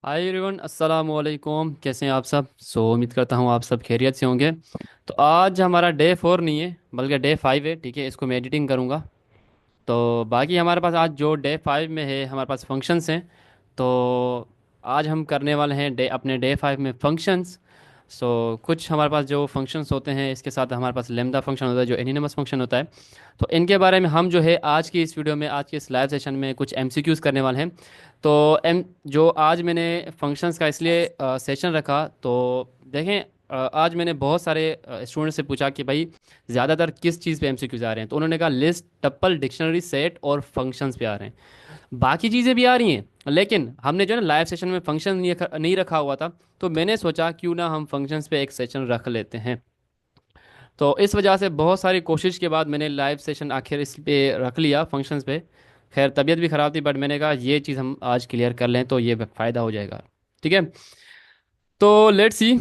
Hi everyone, अस्सलाम वालेकुम। कैसे हैं आप सब? उम्मीद करता हूँ आप सब खैरियत से होंगे। तो आज हमारा डे 4 नहीं है बल्कि डे 5 है। ठीक है, इसको मैं एडिटिंग करूँगा। तो बाकी हमारे पास आज जो डे 5 में है हमारे पास फंक्शंस हैं। तो आज हम करने वाले हैं अपने डे 5 में फंक्शंस। कुछ हमारे पास जो फंक्शंस होते हैं, इसके साथ हमारे पास लेमदा फंक्शन होता है जो एनिनमस फंक्शन होता है। तो इनके बारे में हम जो है आज की इस वीडियो में, आज के इस लाइव सेशन में कुछ एमसीक्यूज करने वाले हैं। तो एम जो आज मैंने फंक्शंस का इसलिए सेशन रखा, तो देखें, आज मैंने बहुत सारे स्टूडेंट से पूछा कि भाई ज़्यादातर किस चीज़ पे एमसीक्यूज आ रहे हैं। तो उन्होंने कहा लिस्ट, टप्पल, डिक्शनरी, सेट और फंक्शंस पे आ रहे हैं। बाकी चीज़ें भी आ रही हैं, लेकिन हमने जो है ना लाइव सेशन में फंक्शन नहीं रखा हुआ था। तो मैंने सोचा क्यों ना हम फंक्शंस पे एक सेशन रख लेते हैं। तो इस वजह से बहुत सारी कोशिश के बाद मैंने लाइव सेशन आखिर इस पे रख लिया, फंक्शंस पे। खैर तबीयत भी ख़राब थी, बट मैंने कहा ये चीज़ हम आज क्लियर कर लें तो ये फ़ायदा हो जाएगा। ठीक है। तो लेट्स सी।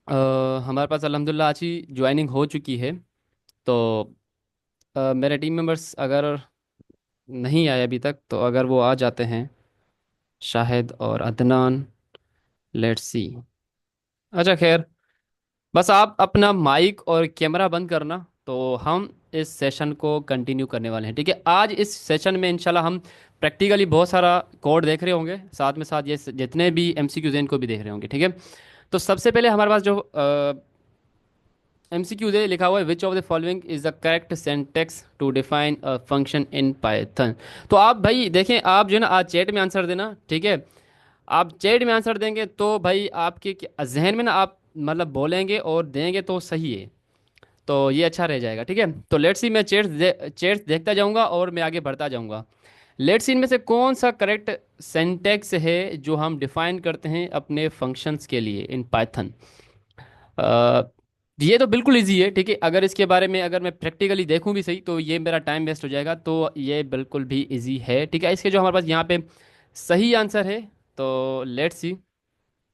हमारे पास अल्हम्दुलिल्लाह आज ही ज्वाइनिंग हो चुकी है। तो मेरे टीम मेंबर्स अगर नहीं आए अभी तक, तो अगर वो आ जाते हैं, शाहिद और अदनान। Let's see. अच्छा खैर, बस आप अपना माइक और कैमरा बंद करना, तो हम इस सेशन को कंटिन्यू करने वाले हैं। ठीक है, आज इस सेशन में इंशाल्लाह हम प्रैक्टिकली बहुत सारा कोड देख रहे होंगे, साथ में साथ ये जितने भी एमसीक्यूज हैं इनको भी देख रहे होंगे। ठीक है। तो सबसे पहले हमारे पास जो एमसीक्यूज है, लिखा हुआ है which of the following is the correct syntax to define a function in Python. तो आप भाई देखें, आप जो है ना आज चैट में आंसर देना। ठीक है, आप चैट में आंसर देंगे तो भाई आपके जहन में ना आप मतलब बोलेंगे और देंगे तो सही है। तो ये अच्छा रह जाएगा। ठीक है। तो लेट्स सी, मैं चेट्स देखता जाऊंगा और मैं आगे बढ़ता जाऊंगा। लेट्स सी, इनमें से कौन सा करेक्ट सिंटेक्स है जो हम डिफाइन करते हैं अपने फंक्शंस के लिए इन पाइथन। ये तो बिल्कुल इजी है। ठीक है, अगर इसके बारे में अगर मैं प्रैक्टिकली देखूं भी सही तो ये मेरा टाइम वेस्ट हो जाएगा। तो ये बिल्कुल भी इजी है। ठीक है, इसके जो हमारे पास यहाँ पे सही आंसर है, तो लेट्स सी।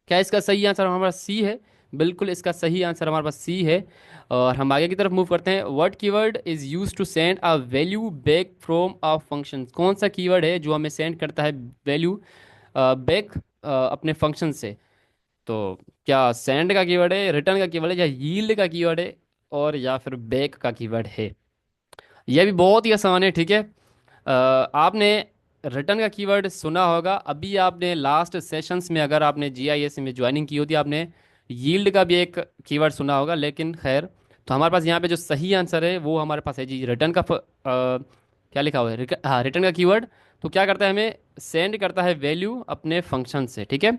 क्या इसका सही आंसर हमारे पास सी है? बिल्कुल, इसका सही आंसर हमारे पास सी है। और हम आगे की तरफ मूव करते हैं। What keyword is use to send a value back from a function? कौन सा कीवर्ड है जो हमें सेंड करता है वैल्यू बैक अपने फंक्शन से? तो क्या सेंड का कीवर्ड है, रिटर्न का कीवर्ड है, या यील्ड का कीवर्ड है, और या फिर बैक का कीवर्ड है? यह भी बहुत ही आसान है। ठीक है। आपने रिटर्न का कीवर्ड सुना होगा, अभी आपने लास्ट सेशंस में अगर आपने जीआईएस में ज्वाइनिंग की होती आपने यील्ड का भी एक कीवर्ड सुना होगा। लेकिन खैर, तो हमारे पास यहाँ पे जो सही आंसर है वो हमारे पास है जी रिटर्न का क्या लिखा हुआ है, हाँ, रिटर्न का कीवर्ड। तो क्या करता है, हमें सेंड करता है वैल्यू अपने फंक्शन से। ठीक है।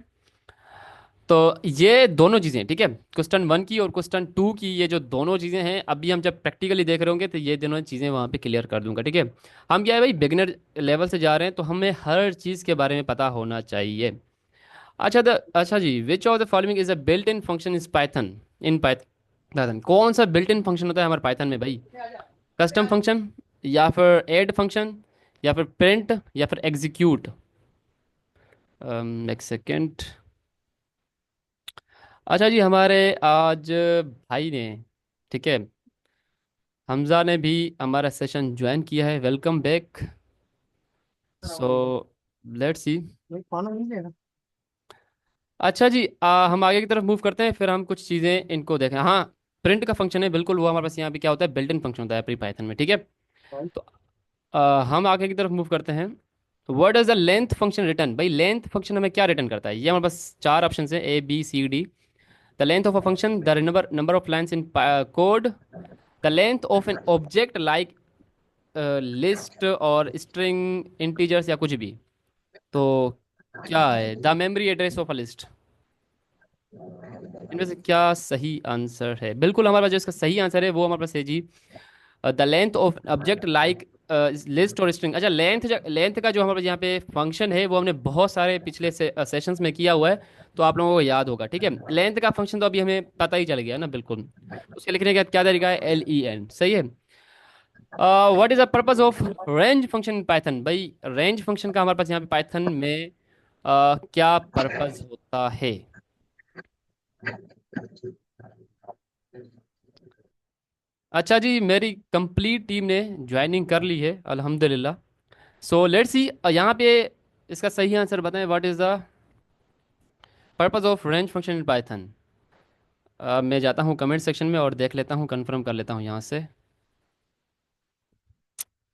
तो ये दोनों चीज़ें, ठीक है, क्वेश्चन 1 की और क्वेश्चन 2 की, ये जो दोनों चीज़ें हैं अभी हम जब प्रैक्टिकली देख रहे होंगे तो ये दोनों चीज़ें वहाँ पे क्लियर कर दूंगा। ठीक है। हम क्या है भाई, बिगिनर लेवल से जा रहे हैं तो हमें हर चीज़ के बारे में पता होना चाहिए। अच्छा जी, which of the following is a built in function is Python? In Python कौन सा बिल्ट इन फंक्शन होता है हमारे पाइथन में भाई? कस्टम फंक्शन, या फिर ऐड फंक्शन, या फिर प्रिंट, या फिर एग्जीक्यूट? एक सेकेंड। अच्छा जी, हमारे आज भाई ने, ठीक है, हमज़ा ने भी हमारा सेशन ज्वाइन किया है। Welcome back. So let's see. अच्छा जी, हम आगे की तरफ मूव करते हैं, फिर हम कुछ चीज़ें इनको देखें। हाँ, प्रिंट का फंक्शन है बिल्कुल, वो हमारे पास यहाँ पे क्या होता है, बिल्ट इन फंक्शन होता है प्री पाइथन में। ठीक है। तो हम आगे की तरफ मूव करते हैं। What is the length function return? भाई लेंथ फंक्शन हमें क्या रिटर्न करता है? ये हमारे पास चार ऑप्शन है, A B C D. The length of a function, the number of lines in code, the length of an object like list और स्ट्रिंग, इंटीजर्स, या कुछ भी। तो क्या है the memory address of a list? इनमें से क्या सही आंसर है? बिल्कुल, हमारे पास जो इसका सही आंसर है वो हमारे पास है जी the length of object like list और स्ट्रिंग। अच्छा, लेंथ का जो हमारे पास यहाँ पे फंक्शन है वो हमने बहुत सारे पिछले सेशंस में किया हुआ है, तो आप लोगों को याद होगा। ठीक है, लेंथ का फंक्शन तो अभी हमें पता ही चल गया ना बिल्कुल। उसके लिखने का क्या तरीका है, LEN, सही है। What is the purpose of range function in Python? भाई रेंज फंक्शन का हमारे पास यहाँ पे पाइथन में क्या पर्पस होता है? अच्छा जी, मेरी कंप्लीट टीम ने ज्वाइनिंग कर ली है अल्हम्दुलिल्लाह। सो लेट्स सी, यहाँ पे इसका सही आंसर बताएं। What is the purpose of range function in Python. मैं जाता हूँ कमेंट सेक्शन में और देख लेता हूँ, कंफर्म कर लेता हूँ यहाँ से।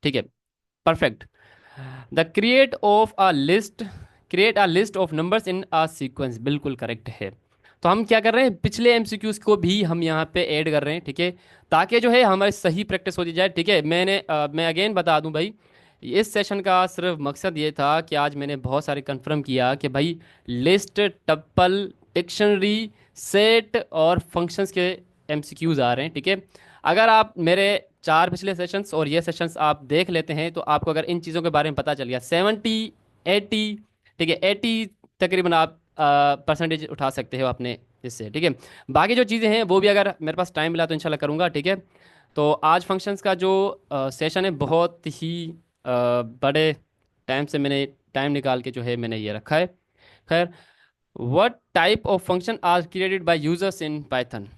ठीक है, perfect. The create a list of numbers in a sequence, बिल्कुल करेक्ट है। तो हम क्या कर रहे हैं, पिछले एमसीक्यूज को भी हम यहाँ पे ऐड कर रहे हैं, ठीक है, ताकि जो है हमारी सही प्रैक्टिस होती जाए। ठीक है, मैं अगेन बता दूं भाई, इस सेशन का सिर्फ मकसद ये था कि आज मैंने बहुत सारे कंफर्म किया कि भाई लिस्ट, टप्पल, डिक्शनरी, सेट और फंक्शंस के एमसीक्यूज आ रहे हैं, ठीक है। अगर आप मेरे चार पिछले सेशंस और ये सेशंस आप देख लेते हैं, तो आपको अगर इन चीज़ों के बारे में पता चल गया, 70, 80, ठीक है, 80 तकरीबन आप परसेंटेज उठा सकते हो अपने इससे, ठीक है। बाकी जो चीज़ें हैं वो भी अगर मेरे पास टाइम मिला तो इंशाल्लाह करूँगा, ठीक है। तो आज फंक्शंस का जो सेशन है, बहुत ही बड़े टाइम से मैंने टाइम निकाल के जो है मैंने ये रखा है। खैर, what type of function are created by users in Python?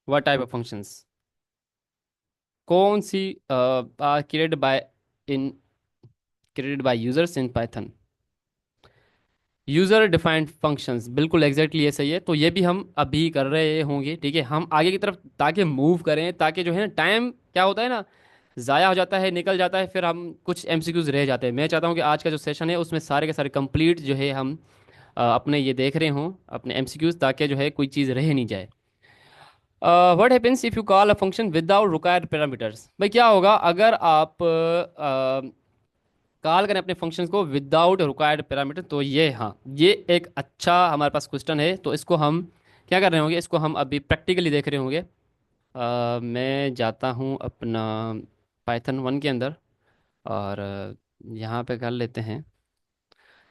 What type of functions, कौन सी created by in created by users in Python? User defined functions, बिल्कुल एग्जैक्टली ये सही है। तो ये भी हम अभी कर रहे होंगे, ठीक है, हम आगे की तरफ ताकि मूव करें, ताकि जो है ना टाइम क्या होता है ना, ज़ाया हो जाता है, निकल जाता है, फिर हम कुछ एमसीक्यूज रह जाते हैं। मैं चाहता हूँ कि आज का जो सेशन है उसमें सारे के सारे कंप्लीट जो है हम अपने ये देख रहे हों अपने एमसीक्यूज, ताकि जो है कोई चीज़ रह नहीं जाए। What happens if you call a function without required parameters? भाई क्या होगा अगर आप कॉल करें अपने फंक्शंस को विदाउट रिक्वायर्ड पैरामीटर? तो ये, हाँ, ये एक अच्छा हमारे पास क्वेश्चन है। तो इसको हम क्या कर रहे होंगे, इसको हम अभी प्रैक्टिकली देख रहे होंगे। मैं जाता हूँ अपना पाइथन 1 के अंदर और यहाँ पे कर लेते हैं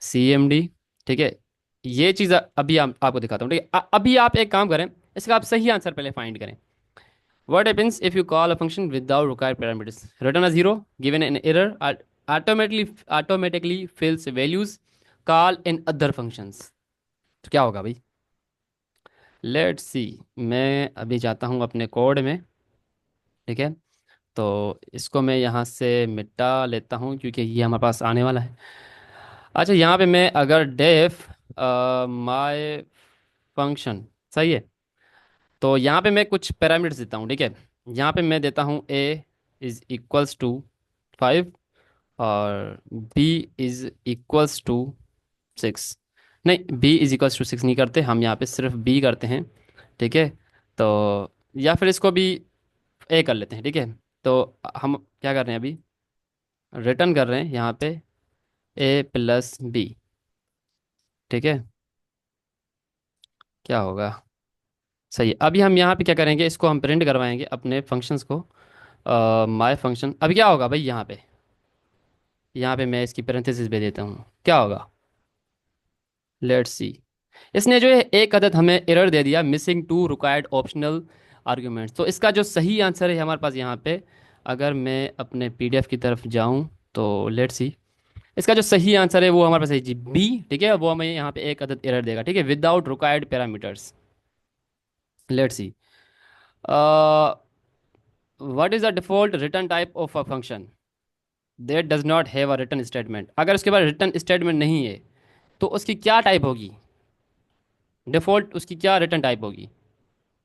CMD, ठीक है। ये चीज़ अभी आपको दिखाता हूँ, ठीक है। अभी आप एक काम करें, इसका आप सही आंसर पहले फाइंड करें। What happens if you call a function without required parameters? Return a zero, given an error, automatically fills values, call in other functions. तो क्या होगा भाई? लेट्स सी। मैं अभी जाता हूँ अपने कोड में, ठीक है। तो इसको मैं यहाँ से मिटा लेता हूँ क्योंकि ये हमारे पास आने वाला है। अच्छा, यहाँ पे मैं अगर डेफ माय फंक्शन, सही है, तो यहाँ पे मैं कुछ पैरामीटर्स देता हूँ, ठीक है। यहाँ पे मैं देता हूँ A = 5 और B = 6। नहीं, B = 6 नहीं करते हम, यहाँ पे सिर्फ B करते हैं, ठीक है। तो या फिर इसको भी A कर लेते हैं, ठीक है। तो हम क्या कर रहे हैं अभी, रिटर्न कर रहे हैं यहाँ पे A + B, ठीक है। क्या होगा, सही है। अभी हम यहाँ पे क्या करेंगे, इसको हम प्रिंट करवाएंगे अपने फंक्शंस को। माय फंक्शन, अभी क्या होगा भाई, यहाँ पे मैं इसकी पैरेंथेसिस भेज देता हूँ, क्या होगा, लेट्स सी। इसने जो है एक अदद हमें एरर दे दिया, missing two required optional arguments. तो इसका जो सही आंसर है हमारे पास यहाँ पे, अगर मैं अपने PDF की तरफ जाऊँ तो लेट्स सी, इसका जो सही आंसर है वो हमारे पास है जी B, ठीक है। वो हमें यहाँ पे एक अदद एरर देगा, ठीक है, without required parameters. Let's see, what is the default return type of a function that does not have a return statement? अगर उसके पास रिटर्न स्टेटमेंट नहीं है तो उसकी क्या टाइप होगी, डिफॉल्ट उसकी क्या रिटर्न टाइप होगी?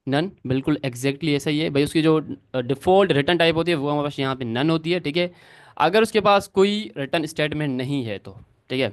नन, बिल्कुल एग्जैक्टली ऐसा ही है भाई। उसकी जो डिफ़ॉल्ट रिटर्न टाइप होती है वो हमारे पास यहाँ पे नन होती है, ठीक है। अगर उसके पास कोई रिटर्न स्टेटमेंट नहीं है तो, ठीक है।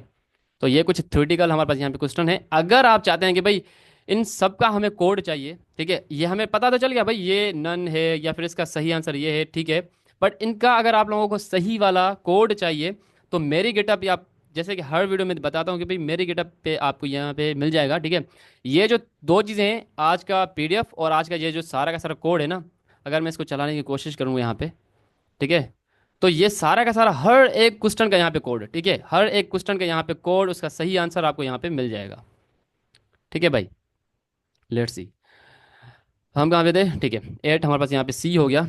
तो ये कुछ थ्योरेटिकल हमारे पास यहाँ पे क्वेश्चन है। अगर आप चाहते हैं कि भाई इन सब का हमें कोड चाहिए, ठीक है, ये हमें पता तो चल गया भाई ये नन है या फिर इसका सही आंसर ये है, ठीक है। बट इनका अगर आप लोगों को सही वाला कोड चाहिए तो मेरी गिटअप, या जैसे कि हर वीडियो में बताता हूँ कि भाई मेरी गिटअप पे आपको यहाँ पे मिल जाएगा, ठीक है। ये जो दो चीज़ें हैं, आज का PDF और आज का ये जो सारा का सारा कोड है ना, अगर मैं इसको चलाने की कोशिश करूँ यहाँ पे, ठीक है, तो ये सारा का सारा हर एक क्वेश्चन का यहाँ पे कोड, ठीक है, हर एक क्वेश्चन का यहाँ पे कोड, उसका सही आंसर आपको यहाँ पे मिल जाएगा, ठीक है भाई। लेट्स सी, हम कहाँ पे थे, ठीक है, 8 हमारे पास यहाँ पे C हो गया।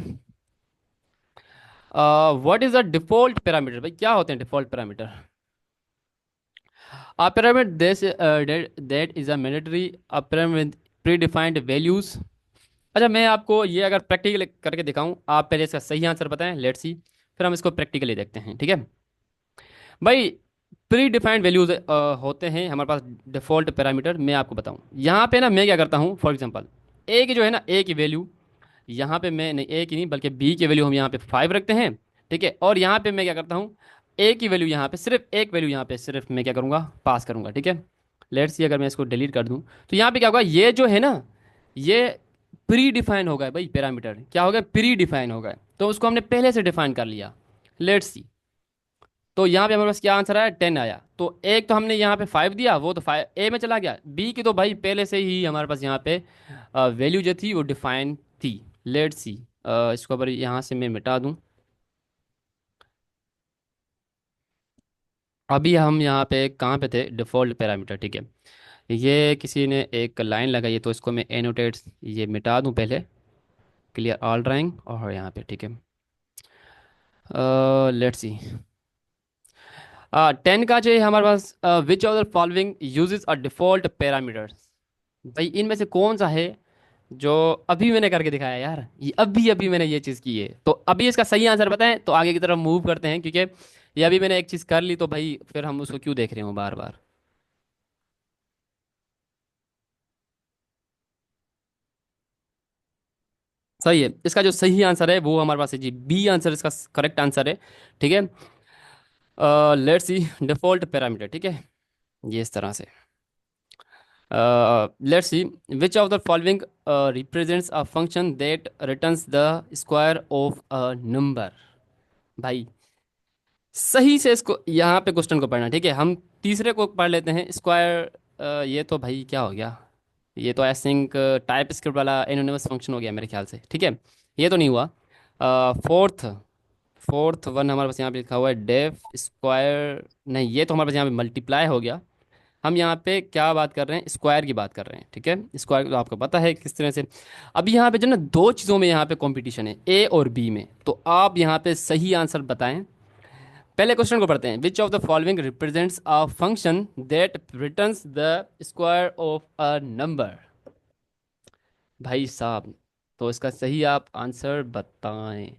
What is the default parameter? भाई क्या होते हैं default parameter? A pyramid this that is a mandatory a pyramid with predefined values। अच्छा, मैं आपको ये अगर प्रैक्टिकल करके दिखाऊं, आप पहले इसका सही आंसर बताएं, लेट्स सी, फिर हम इसको प्रैक्टिकली देखते हैं, ठीक है भाई। प्री डिफाइंड वैल्यूज होते हैं हमारे पास डिफ़ॉल्ट पैरामीटर। मैं आपको बताऊं यहाँ पे ना, मैं क्या करता हूँ, फॉर एग्जांपल ए की जो है ना, ए की वैल्यू यहाँ पे मैं नहीं, ए की नहीं बल्कि बी की वैल्यू हम यहाँ पे 5 रखते हैं, ठीक है। और यहाँ पे मैं क्या करता हूँ, ए की वैल्यू यहाँ पे सिर्फ एक वैल्यू यहाँ पे सिर्फ मैं क्या करूँगा, पास करूँगा, ठीक है। लेट्स सी अगर मैं इसको डिलीट कर दूँ तो यहाँ पे क्या होगा, ये जो है ना, ये प्री डिफाइन होगा भाई, पैरामीटर क्या होगा, प्री डिफाइन होगा, तो उसको हमने पहले से डिफाइन कर लिया। लेट्स सी, तो यहाँ पे हमारे पास क्या आंसर आया, 10 आया। तो एक तो हमने यहाँ पे 5 दिया, वो तो 5 ए में चला गया। बी की तो भाई पहले से ही हमारे पास यहाँ पे वैल्यू जो थी वो डिफाइन थी। लेट्स सी, इसको अगर यहाँ से मैं मिटा दूँ, अभी हम यहाँ पे कहाँ पे थे, डिफ़ॉल्ट पैरामीटर, ठीक है। ये किसी ने एक लाइन लगाई है तो इसको मैं एनोटेट ये मिटा दूँ पहले, क्लियर ऑल ड्राइंग, और यहाँ पे ठीक है। लेट्स सी, 10 का जो है हमारे पास, which of the following uses a default parameters, भाई इनमें से कौन सा है जो अभी मैंने करके दिखाया यार, ये अभी अभी मैंने ये चीज़ की है, तो अभी इसका सही आंसर बताएं तो आगे की तरफ मूव करते हैं, क्योंकि ये अभी मैंने एक चीज़ कर ली तो भाई फिर हम उसको क्यों देख रहे हो बार बार। सही है, इसका जो सही आंसर है वो हमारे पास है जी, बी आंसर इसका करेक्ट आंसर है, ठीक है। लेट्स सी, डिफॉल्ट पैरामीटर, ठीक है, ये इस तरह से। Let's see, which of the following represents a function that returns the square of a number. भाई सही से इसको यहाँ पे क्वेश्चन को पढ़ना, ठीक है। हम तीसरे को पढ़ लेते हैं, स्क्वायर। ये तो भाई क्या हो गया, ये तो आई थिंक टाइप स्क्रिप्ट वाला एनोनिमस फंक्शन हो गया मेरे ख्याल से, ठीक है। ये तो नहीं हुआ। फोर्थ फोर्थ वन हमारे पास यहाँ पे लिखा हुआ है डेफ स्क्वायर, नहीं ये तो हमारे पास यहाँ पे मल्टीप्लाई हो गया। हम यहाँ पे क्या बात कर रहे हैं, स्क्वायर की बात कर रहे हैं, ठीक है। स्क्वायर तो आपको पता है किस तरह से। अब यहाँ पे जो ना दो चीज़ों में यहाँ पे कंपटीशन है, ए और बी में, तो आप यहाँ पे सही आंसर बताएं। पहले क्वेश्चन को पढ़ते हैं, विच of the following represents a function that returns the square of a number. भाई साहब, तो इसका सही आप आंसर बताएं।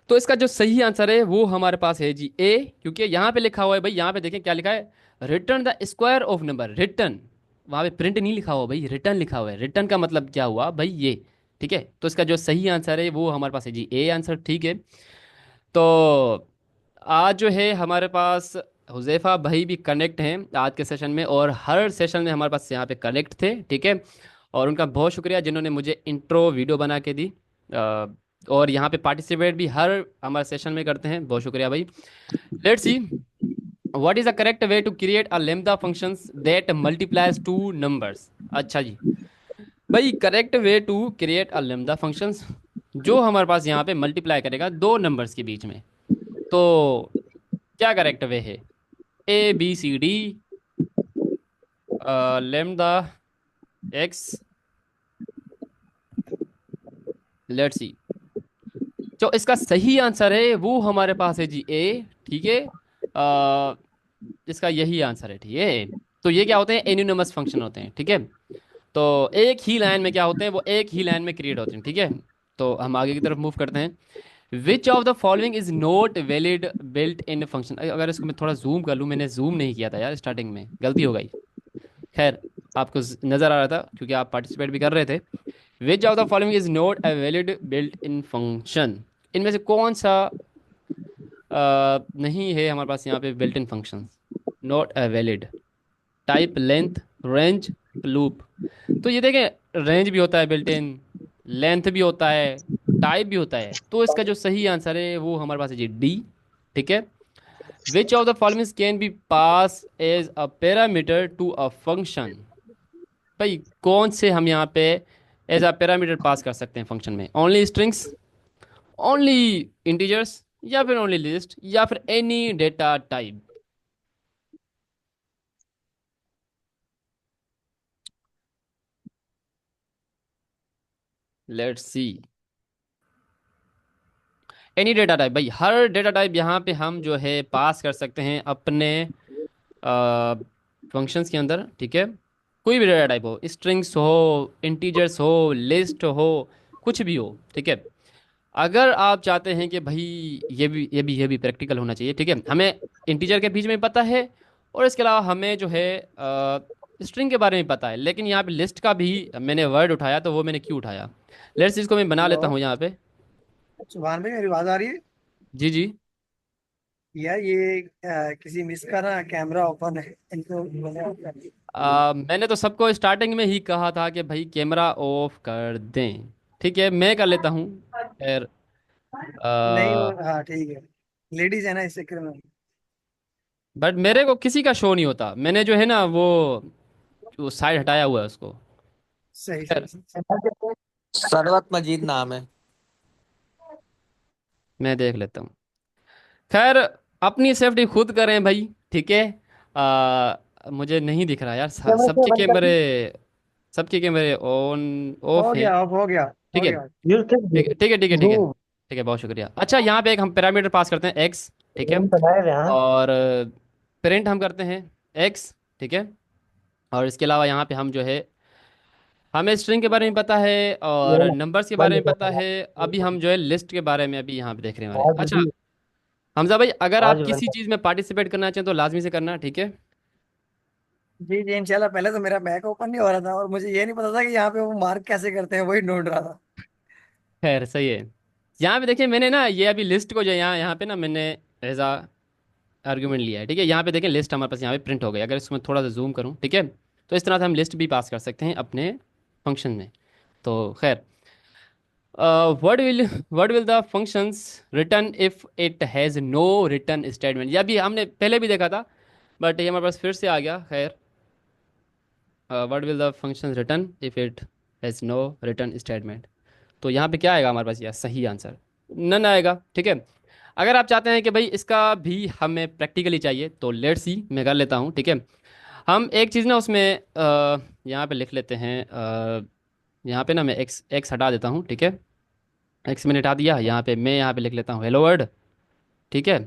तो इसका जो सही आंसर है वो हमारे पास है जी ए, क्योंकि यहाँ पे लिखा हुआ है भाई, यहाँ पे देखें क्या लिखा है, return the square of number, return, वहाँ पे प्रिंट नहीं लिखा हुआ भाई, रिटर्न लिखा हुआ है। रिटर्न का मतलब क्या हुआ भाई, ये, ठीक है। तो इसका जो सही आंसर है वो हमारे पास है जी ए आंसर, ठीक है। तो आज जो है हमारे पास हुज़ैफा भाई भी कनेक्ट हैं आज के सेशन में, और हर सेशन में हमारे पास यहाँ पे कनेक्ट थे, ठीक है। और उनका बहुत शुक्रिया जिन्होंने मुझे इंट्रो वीडियो बना के दी। अ, और यहाँ पे पार्टिसिपेट भी हर हमारे सेशन में करते हैं, बहुत शुक्रिया भाई। Let's see, what is the correct way to create a lambda functions that multiplies two numbers. अच्छा जी, भाई correct way to create a lambda functions जो हमारे पास यहाँ पे मल्टीप्लाई करेगा दो नंबर्स के बीच में, तो क्या करेक्ट वे है, A B C D, lambda x, let's see. जो इसका सही आंसर है वो हमारे पास है जी ए, ठीक है। अ, इसका यही आंसर है, ठीक है। तो ये क्या होते हैं, एन्यूनमस फंक्शन होते हैं, ठीक है। तो एक ही लाइन में क्या होते हैं, वो एक ही लाइन में क्रिएट होते हैं, ठीक है। तो हम आगे की तरफ मूव करते हैं। विच of the following is not valid built in function. अगर इसको मैं थोड़ा जूम कर लूँ, मैंने जूम नहीं किया था यार, स्टार्टिंग में गलती हो गई। खैर, आपको नजर आ रहा था क्योंकि आप पार्टिसिपेट भी कर रहे थे। विच of the following is not a valid built in function, इनमें से कौन सा नहीं है हमारे पास यहाँ पे built in function, not a valid. Type, length, range, loop. तो ये देखें, रेंज भी होता है बिल्ट इन, लेंथ भी होता है, टाइप भी होता है, तो इसका जो सही आंसर है वो हमारे पास है जी डी, ठीक है। Which of the following can be pass as a parameter to a function. भाई कौन से हम यहाँ पे एज अ पैरामीटर पास कर सकते हैं फंक्शन में, ओनली स्ट्रिंग्स, ओनली इंटीजर्स, या फिर ओनली लिस्ट, या फिर any data type. Let's see, any data type, भाई हर डेटा टाइप यहाँ पे हम जो है पास कर सकते हैं अपने फंक्शंस के अंदर, ठीक है। कोई भी डेटा टाइप हो, स्ट्रिंग्स हो, इंटीजर्स हो, लिस्ट हो, कुछ भी हो, ठीक है। अगर आप चाहते हैं कि भाई ये भी प्रैक्टिकल होना चाहिए, ठीक है, हमें इंटीजर के बीच में पता है, और इसके अलावा हमें जो है स्ट्रिंग के बारे में पता है, लेकिन यहाँ पे लिस्ट का भी मैंने वर्ड उठाया, तो वो मैंने क्यों उठाया। लेट्स इसको मैं बना हेलो। लेता हूँ यहाँ पे। सुभान भाई, मेरी आवाज आ रही है? जी जी। यार ये किसी मिस का ना कैमरा ओपन है, इनको बोले off कर दिए। मैंने तो सबको स्टार्टिंग में ही कहा था कि भाई कैमरा ऑफ कर दें। ठीक है, मैं कर लेता हूँ। खैर, नहीं वो, हाँ ठीक है। लेडीज है ना इस चक्कर में। बट मेरे को किसी का शो नहीं होता, मैंने जो है ना वो साइड हटाया हुआ है उसको। सही खैर, सही सही। सरवत मजीद नाम है। मैं देख लेता हूँ। खैर, अपनी सेफ्टी खुद करें भाई, ठीक है। मुझे नहीं दिख रहा यार, सबके कैमरे ऑन ऑफ हो हैं। गया, ऑफ हो गया। ठीक हो है, गया। ठीक है, ठीक है, ठीक है, ठीक है। ठीक है, बहुत शुक्रिया। अच्छा, यहाँ पे एक हम पैरामीटर पास करते हैं एक्स, ठीक है। और प्रिंट हम करते हैं एक्स, ठीक है। और इसके अलावा यहाँ पे हम जो है, हमें स्ट्रिंग के बारे में पता है और नंबर्स के बारे में पता है। अभी हम जो है लिस्ट के बारे में अभी यहाँ पे देख रहे हैं। अच्छा, हमजा भाई, अगर आप किसी चीज़ में पार्टिसिपेट करना चाहें तो लाजमी से करना, ठीक है। जी जी इंशाल्लाह। पहले तो मेरा बैक ओपन नहीं हो रहा था और मुझे ये नहीं पता था कि यहाँ पे वो मार्क कैसे करते हैं, वही ढूंढ रहा था। खैर, सही है। यहाँ पे देखिए, मैंने ना ये अभी लिस्ट को जो यहाँ यहाँ पे ना मैंने एज आ आर्ग्यूमेंट लिया है, ठीक है। यहाँ पे देखें, लिस्ट हमारे पास यहाँ पे प्रिंट हो गई। अगर इसको मैं थोड़ा सा जूम करूँ, ठीक है, तो इस तरह से हम लिस्ट भी पास कर सकते हैं अपने फंक्शन में। तो खैर, what will the functions return if it has no return statement. यह भी हमने पहले भी देखा था, बट ये हमारे पास फिर से आ गया। खैर, what will the function return if it has no return statement. तो यहाँ पे क्या आएगा हमारे पास, यह सही आंसर नन आएगा, ठीक है। अगर आप चाहते हैं कि भाई इसका भी हमें प्रैक्टिकली चाहिए, तो लेट्स सी, मैं कर लेता हूँ, ठीक है। हम एक चीज़ ना उसमें यहाँ पे लिख लेते हैं। यहाँ पे ना मैं एक्स एक्स हटा देता हूँ, ठीक है। एक्स मैंने हटा दिया। यहाँ पे मैं यहाँ पे लिख लेता हूँ हेलो वर्ड, ठीक है।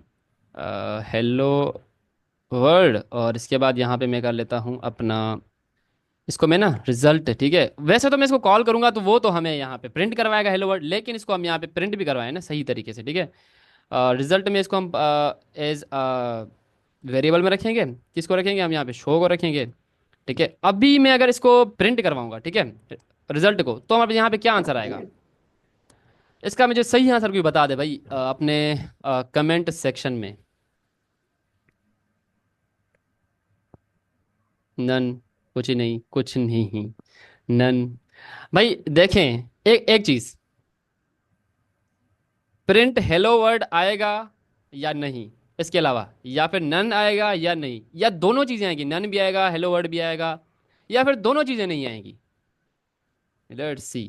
हेलो वर्ड, और इसके बाद यहाँ पे मैं कर लेता हूँ अपना, इसको मैं ना रिजल्ट, ठीक है। वैसे तो मैं इसको कॉल करूंगा तो वो तो हमें यहाँ पे प्रिंट करवाएगा हेलो वर्ड, लेकिन इसको हम यहाँ पे प्रिंट भी करवाएं ना सही तरीके से, ठीक है। रिजल्ट में इसको हम एज वेरिएबल में रखेंगे। किसको रखेंगे, हम यहाँ पे शो को रखेंगे, ठीक है। अभी मैं अगर इसको प्रिंट करवाऊंगा, ठीक है, रिजल्ट को, तो हमारे यहाँ पे क्या आंसर आएगा। इसका मुझे सही आंसर कोई बता दे भाई, अपने कमेंट सेक्शन में। नन, कुछ ही नहीं, कुछ नहीं, नन। भाई देखें, एक एक चीज, प्रिंट हेलो वर्ड आएगा या नहीं, इसके अलावा, या फिर नन आएगा या नहीं, या दोनों चीजें आएंगी, नन भी आएगा हेलो वर्ड भी आएगा, या फिर दोनों चीजें नहीं आएंगी। Let's see.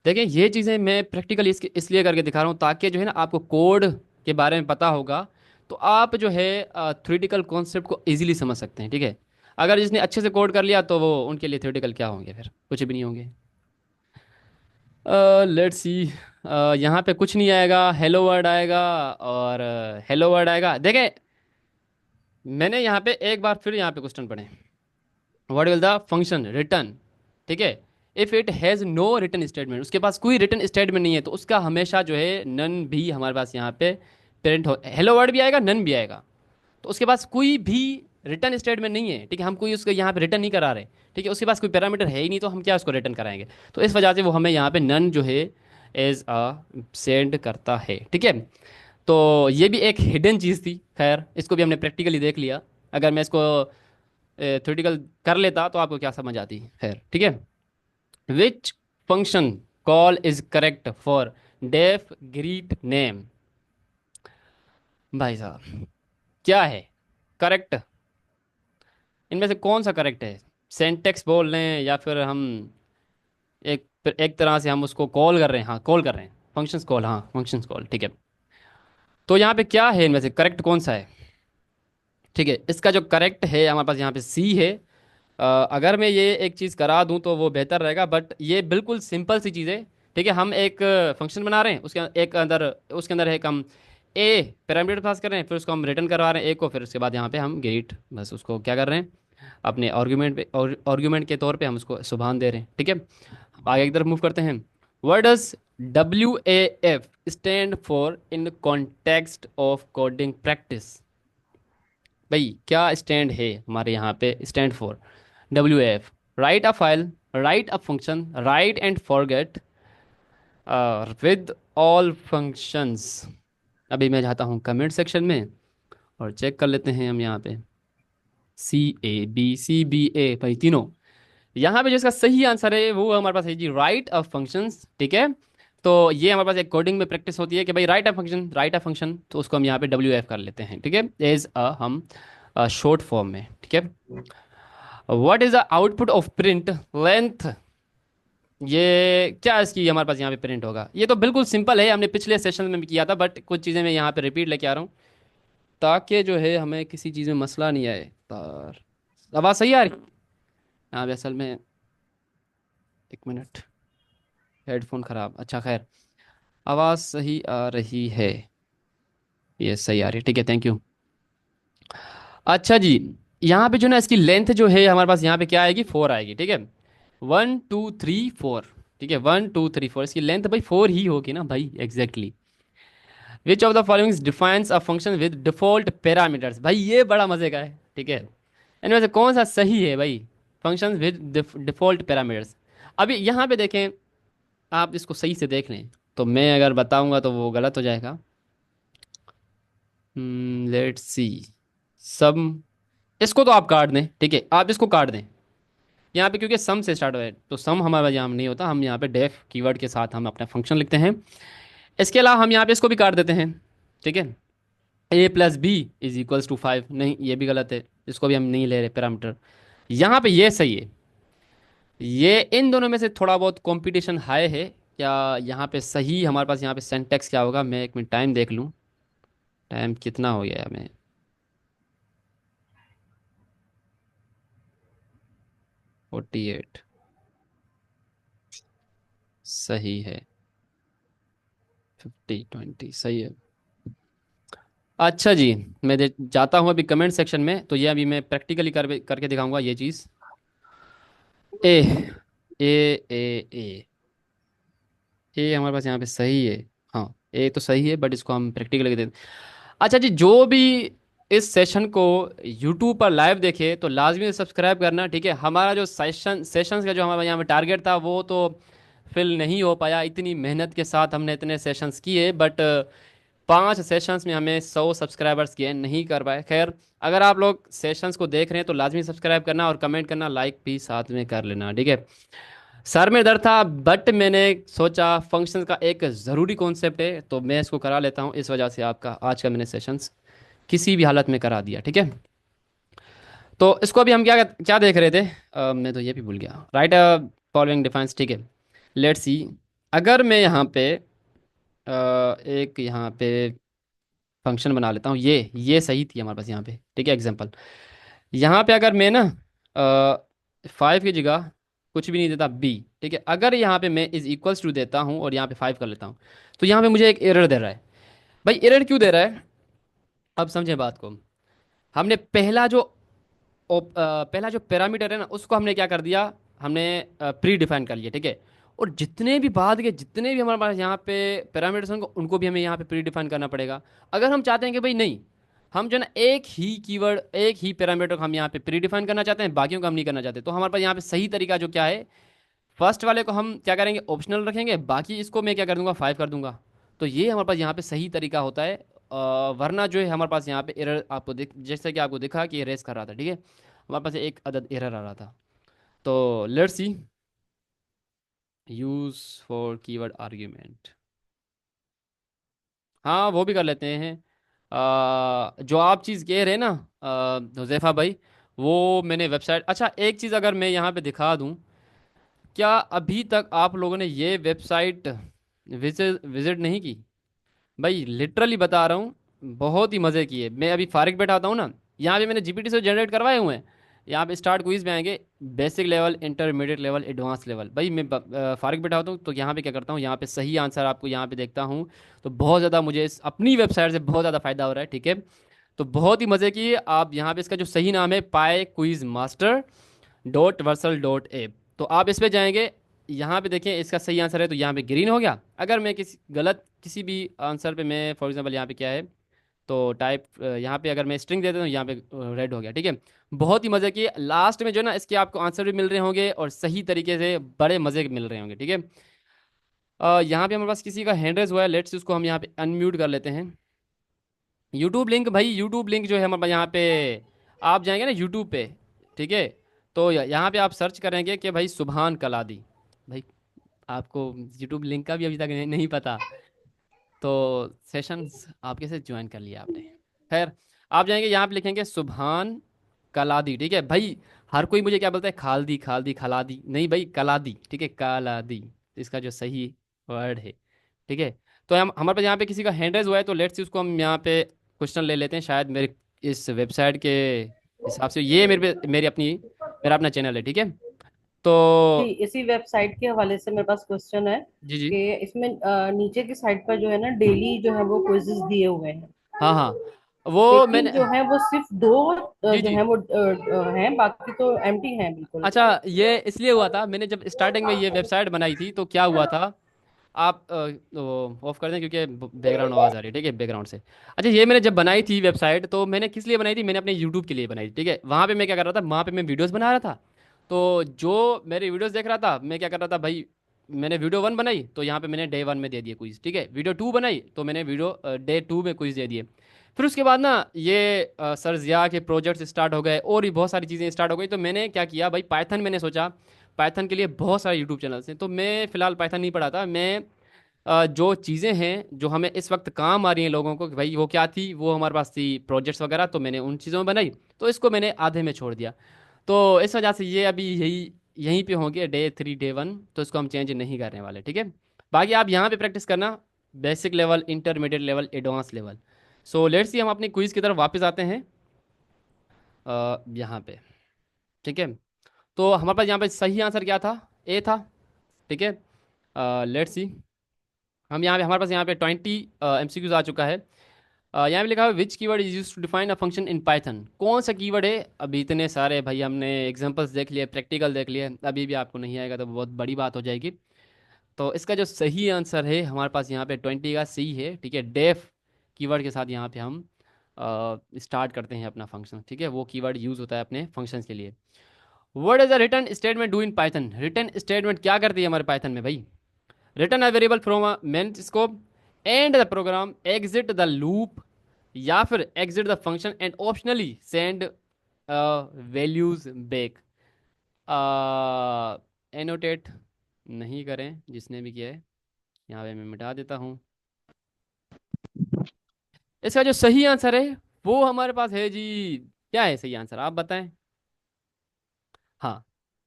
देखिए, ये चीजें मैं प्रैक्टिकली इसलिए करके दिखा रहा हूँ, ताकि जो है ना आपको कोड के बारे में पता होगा, तो आप जो है थ्योरेटिकल कॉन्सेप्ट को इजीली समझ सकते हैं, ठीक है। अगर जिसने अच्छे से कोड कर लिया, तो वो उनके लिए थ्योरेटिकल क्या होंगे, फिर कुछ भी नहीं होंगे। Let's see. यहाँ पे कुछ नहीं आएगा, हेलो वर्ड आएगा, और हेलो वर्ड आएगा। देखें, मैंने यहाँ पे एक बार फिर यहाँ पे क्वेश्चन पढ़े, what will the function return, ठीक है, if it has no return statement. उसके पास कोई रिटर्न स्टेटमेंट नहीं है, तो उसका हमेशा जो है नन भी हमारे पास यहाँ पे प्रिंट हो, हेलो वर्ड भी आएगा, नन भी आएगा। तो उसके पास कोई भी रिटर्न स्टेटमेंट नहीं है, ठीक है। हम कोई उसको यहाँ पे रिटर्न नहीं करा रहे, ठीक है। उसके पास कोई पैरामीटर है ही नहीं, तो हम क्या उसको रिटर्न कराएंगे। तो इस वजह से वो हमें यहाँ पे नन जो है एज अ सेंड करता है, ठीक है। तो ये भी एक हिडन चीज़ थी। खैर, इसको भी हमने प्रैक्टिकली देख लिया। अगर मैं इसको थ्योरेटिकल कर लेता तो आपको क्या समझ आती। खैर, ठीक है। Which function call is correct for def greet name. भाई साहब, क्या है करेक्ट, इनमें से कौन सा करेक्ट है। सेंटेक्स बोल रहे हैं, या फिर हम एक एक तरह से हम उसको कॉल कर रहे हैं, हाँ कॉल कर रहे हैं, फंक्शंस कॉल, हाँ फंक्शंस कॉल, ठीक है। तो यहाँ पे क्या है, इनमें से करेक्ट कौन सा है, ठीक है। इसका जो करेक्ट है हमारे पास यहाँ पे सी है। अगर मैं ये एक चीज़ करा दूं तो वो बेहतर रहेगा, बट ये बिल्कुल सिंपल सी चीज़ है, ठीक है। हम एक फंक्शन बना रहे हैं, उसके अंदर है हम ए पैरामीटर पास कर रहे हैं, फिर उसको हम रिटर्न करवा रहे हैं ए को, फिर उसके बाद यहाँ पे हम ग्रीट, बस उसको क्या कर रहे हैं, अपने आर्ग्यूमेंट पे और आर्ग्यूमेंट के तौर पे हम उसको सुबहान दे रहे हैं, ठीक है। आगे की तरफ मूव करते हैं। What does WAF stand for in context of coding practice. भाई क्या स्टैंड है हमारे यहाँ पे stand for? WAF, right a file, right a function, right and forget with all functions. अभी मैं जाता हूँ कमेंट सेक्शन में और चेक कर लेते हैं हम यहाँ पे। CABCBA भाई तीनों, यहाँ पे जो इसका सही आंसर है वो हमारे पास है जी, राइट ऑफ फंक्शंस। ठीक है, तो ये हमारे पास एक कोडिंग में प्रैक्टिस होती है कि भाई right a function, right a function, तो उसको हम यहाँ पे WAF कर लेते हैं। ठीक है, एज अ हम शॉर्ट फॉर्म में। ठीक है, what is the output of print length? ये क्या इसकी हमारे पास यहाँ पे प्रिंट होगा? ये तो बिल्कुल सिंपल है, हमने पिछले सेशन में भी किया था, बट कुछ चीज़ें मैं यहाँ पे रिपीट लेके आ रहा हूँ ताकि जो है हमें किसी चीज़ में मसला नहीं आए। पर आवाज़ सही आ रही? यहाँ पे असल में, एक मिनट, हेडफोन ख़राब, अच्छा खैर, आवाज़ सही आ रही है, ये सही आ रही है, ठीक है, थैंक यू। अच्छा जी, यहाँ पे जो ना इसकी लेंथ जो है हमारे पास यहाँ पे क्या आएगी? 4 आएगी। ठीक है, 1 2 3 4। ठीक है, 1 2 3 4, इसकी लेंथ भाई 4 ही होगी ना भाई, exactly. Which of the following defines a function with default parameters? भाई ये बड़ा मजे का है। ठीक है, इनमें से कौन सा सही है भाई? Function with default parameters. अभी यहाँ पे देखें, आप इसको सही से देख लें, तो मैं अगर बताऊंगा तो वो गलत हो जाएगा। लेट्स सी, सम, इसको तो आप काट दें। ठीक है, आप इसको काट दें यहाँ पे, क्योंकि सम से स्टार्ट हुआ है, तो सम हमारा यहाँ नहीं होता, हम यहाँ पे डेफ कीवर्ड के साथ हम अपना फंक्शन लिखते हैं। इसके अलावा हम यहाँ पे इसको भी काट देते हैं। ठीक है, A+B = 5, नहीं ये भी गलत है, इसको भी हम नहीं ले रहे पैरामीटर। यहाँ पे ये सही है। ये इन दोनों में से थोड़ा बहुत कंपटीशन हाई है। क्या यहाँ पे सही हमारे पास यहाँ पे सिंटैक्स क्या होगा? मैं एक मिनट टाइम देख लूँ, टाइम कितना हो गया है हमें। 48 सही है, 50 20 सही है। अच्छा जी, मैं जाता हूँ अभी कमेंट सेक्शन में, तो ये अभी मैं प्रैक्टिकली करके दिखाऊंगा ये चीज़। ए ए ए ए ए हमारे पास यहाँ पे सही है। हाँ, ए तो सही है, बट इसको हम प्रैक्टिकली दे। अच्छा जी, जो भी इस सेशन को यूट्यूब पर लाइव देखे तो लाजमी सब्सक्राइब करना। ठीक है, हमारा जो सेशंस का जो हमारा यहाँ पे टारगेट था वो तो फिल नहीं हो पाया, इतनी मेहनत के साथ हमने इतने सेशंस किए, बट 5 सेशंस में हमें 100 सब्सक्राइबर्स गेन नहीं कर पाए। खैर, अगर आप लोग सेशंस को देख रहे हैं तो लाजमी सब्सक्राइब करना और कमेंट करना, लाइक भी साथ में कर लेना। ठीक है, सर में दर्द था, बट मैंने सोचा फंक्शंस का एक ज़रूरी कॉन्सेप्ट है तो मैं इसको करा लेता हूँ, इस वजह से आपका आज का मैंने सेशंस किसी भी हालत में करा दिया। ठीक है, तो इसको अभी हम क्या क्या देख रहे थे? मैं तो ये भी भूल गया। Right following defines. ठीक है, लेट्स सी, अगर मैं यहाँ पे एक यहाँ पे फंक्शन बना लेता हूँ, ये सही थी हमारे पास यहाँ पे। ठीक है, एग्जांपल, यहाँ पे अगर मैं ना 5 की जगह कुछ भी नहीं देता बी। ठीक है, अगर यहाँ पे मैं =टू देता हूँ और यहाँ पे 5 कर लेता हूँ, तो यहाँ पे मुझे एक एरर दे रहा है। भाई एरर क्यों दे रहा है? अब समझे बात को। हमने पहला जो पैरामीटर है ना, उसको हमने क्या कर दिया, हमने प्री डिफाइन कर लिया। ठीक है, और जितने भी बाद के जितने भी हमारे पास यहाँ पे पैरामीटर्स होंगे उनको भी हमें यहाँ पे प्री डिफाइन करना पड़ेगा। अगर हम चाहते हैं कि भाई नहीं, हम जो है ना एक ही कीवर्ड, एक ही पैरामीटर को हम यहाँ पे प्री डिफाइन करना चाहते हैं, बाकियों का हम नहीं करना चाहते, तो हमारे पास यहाँ पे सही तरीका जो क्या है, फर्स्ट वाले को हम क्या करेंगे, ऑप्शनल रखेंगे, बाकी इसको मैं क्या कर दूंगा, 5 कर दूंगा। तो ये हमारे पास यहाँ पे सही तरीका होता है। वरना जो है हमारे पास यहाँ पे एरर आपको जैसे कि आपको दिखा कि रेस कर रहा था। ठीक है, हमारे पास एक अदद एरर आ रहा था। तो let's C, use for keyword argument, हाँ वो भी कर लेते हैं। जो आप चीज़ कह रहे हैं ना हुज़ैफा भाई, वो मैंने वेबसाइट, अच्छा एक चीज़ अगर मैं यहाँ पे दिखा दूँ, क्या अभी तक आप लोगों ने ये वेबसाइट विजिट विजिट नहीं की? भाई लिटरली बता रहा हूँ, बहुत ही मज़े की है। मैं अभी फारिग बैठा होता हूँ ना, यहाँ पे मैंने जीपीटी से जनरेट करवाए हुए हैं। यहाँ पे स्टार्ट क्विज में आएंगे, basic level, intermediate level, advance level. भाई मैं फारिग बैठा होता हूँ तो यहाँ पे क्या करता हूँ, यहाँ पे सही आंसर आपको यहाँ पे देखता हूँ। तो बहुत ज़्यादा मुझे इस अपनी वेबसाइट से बहुत ज़्यादा फ़ायदा हो रहा है। ठीक है, तो बहुत ही मज़े की है। आप यहाँ पे इसका जो सही नाम है, पाई क्विज मास्टर .वर्सल .ऐप, तो आप इस पे जाएंगे। यहाँ पे देखें इसका सही आंसर है तो यहाँ पे ग्रीन हो गया। अगर मैं किसी भी आंसर पे मैं फॉर एग्जांपल यहाँ पे क्या है, तो टाइप यहाँ पे अगर मैं स्ट्रिंग दे देता हूँ यहाँ पे रेड हो गया, ठीक है। बहुत ही मज़े की लास्ट में जो है ना इसके आपको आंसर भी मिल रहे होंगे और सही तरीके से बड़े मज़े के मिल रहे होंगे, ठीक है। यहाँ पे हमारे पास किसी का हैंड रेज हुआ है, लेट्स उसको हम यहाँ पे अनम्यूट कर लेते हैं। यूट्यूब लिंक भाई, यूट्यूब लिंक जो है हमारे पास यहाँ पे, आप जाएंगे ना यूट्यूब पे, ठीक है। तो यहाँ पे आप सर्च करेंगे कि भाई सुभान कलादी। भाई आपको यूट्यूब लिंक का भी अभी तक नहीं पता, तो सेशंस आप कैसे ज्वाइन कर लिया आपने। खैर, आप जाएंगे यहाँ पे लिखेंगे सुभान कलादी, ठीक है भाई। हर कोई मुझे क्या बोलता है, खालदी खालदी खलादी, नहीं भाई कलादी, ठीक है, कलादी इसका जो सही वर्ड है, ठीक है। तो हम हमारे पास यहाँ पे किसी का हैंड रेज हुआ है, तो लेट्स सी उसको हम यहाँ पे क्वेश्चन ले लेते हैं। शायद मेरे इस वेबसाइट के हिसाब से ये मेरी अपनी मेरा अपना चैनल है, ठीक है। तो जी, इसी वेबसाइट के हवाले से मेरे पास क्वेश्चन है जी जी, कि इसमें नीचे की साइड पर जो है ना डेली जो है वो क्विजेस दिए हुए हैं, हाँ हाँ, वो लेकिन मैंने, जो है वो सिर्फ दो जी जो जी, है वो हैं, बाकी तो एम्प्टी हैं बिल्कुल। अच्छा ये इसलिए हुआ था, मैंने जब स्टार्टिंग में ये वेबसाइट बनाई थी तो क्या हुआ था, आप ऑफ कर दें क्योंकि बैकग्राउंड आवाज़ आ रही है, ठीक है, बैकग्राउंड से। अच्छा, ये मैंने जब बनाई थी वेबसाइट तो मैंने किस लिए बनाई थी, मैंने अपने यूट्यूब के लिए बनाई थी, ठीक है। वहाँ पे मैं क्या कर रहा था, वहाँ पे मैं वीडियोस बना रहा था। तो जो मेरे वीडियोस देख रहा था, मैं क्या कर रहा था भाई, मैंने वीडियो 1 बनाई तो यहाँ पे मैंने डे 1 में दे दिए क्विज, ठीक है। वीडियो 2 बनाई तो मैंने वीडियो डे 2 में क्विज दे दिए। फिर उसके बाद ना ये सर जिया के प्रोजेक्ट्स स्टार्ट हो गए और भी बहुत सारी चीज़ें स्टार्ट हो गई, तो मैंने क्या किया भाई, पाइथन मैंने सोचा, पाइथन के लिए बहुत सारे यूट्यूब चैनल्स हैं, तो मैं फ़िलहाल पाइथन नहीं पढ़ाता। मैं जो चीज़ें हैं जो हमें इस वक्त काम आ रही हैं लोगों को कि भाई वो क्या थी, वो हमारे पास थी प्रोजेक्ट्स वगैरह, तो मैंने उन चीज़ों में बनाई, तो इसको मैंने आधे में छोड़ दिया। तो इस वजह से ये अभी यही यहीं पे होंगे डे 3 डे 1, तो इसको हम चेंज नहीं करने वाले, ठीक है। बाकी आप यहाँ पे प्रैक्टिस करना, basic level, intermediate level, advance level. So let's see हम अपनी क्विज की तरफ वापस आते हैं यहाँ पे, ठीक है। तो हमारे पास यहाँ पे सही आंसर क्या था, ए था, ठीक है। लेट्स सी, हम यहाँ पे हमारे पास यहाँ पे 20 एमसीक्यूज आ चुका है। यहाँ पे लिखा है which keyword is use to define a function in Python, कौन सा कीवर्ड है। अभी इतने सारे भाई हमने एग्जांपल्स देख लिए, प्रैक्टिकल देख लिए, अभी भी आपको नहीं आएगा तो बहुत बड़ी बात हो जाएगी। तो इसका जो सही आंसर है हमारे पास यहाँ पे 20 का सी है, ठीक है। डेफ कीवर्ड के साथ यहाँ पे हम स्टार्ट करते हैं अपना फंक्शन, ठीक है। वो कीवर्ड यूज़ होता है अपने फंक्शंस के लिए। What is a return statement do in Python, return statement क्या करती है हमारे पाइथन में भाई। Return a variable from a main scope, and the program, exit the loop, या फिर exit the function and optionally send values back. Annotate नहीं करें जिसने भी किया है, यहाँ पे मैं मिटा देता हूँ। इसका जो सही आंसर है वो हमारे पास है जी, क्या है सही आंसर आप बताएं। हाँ,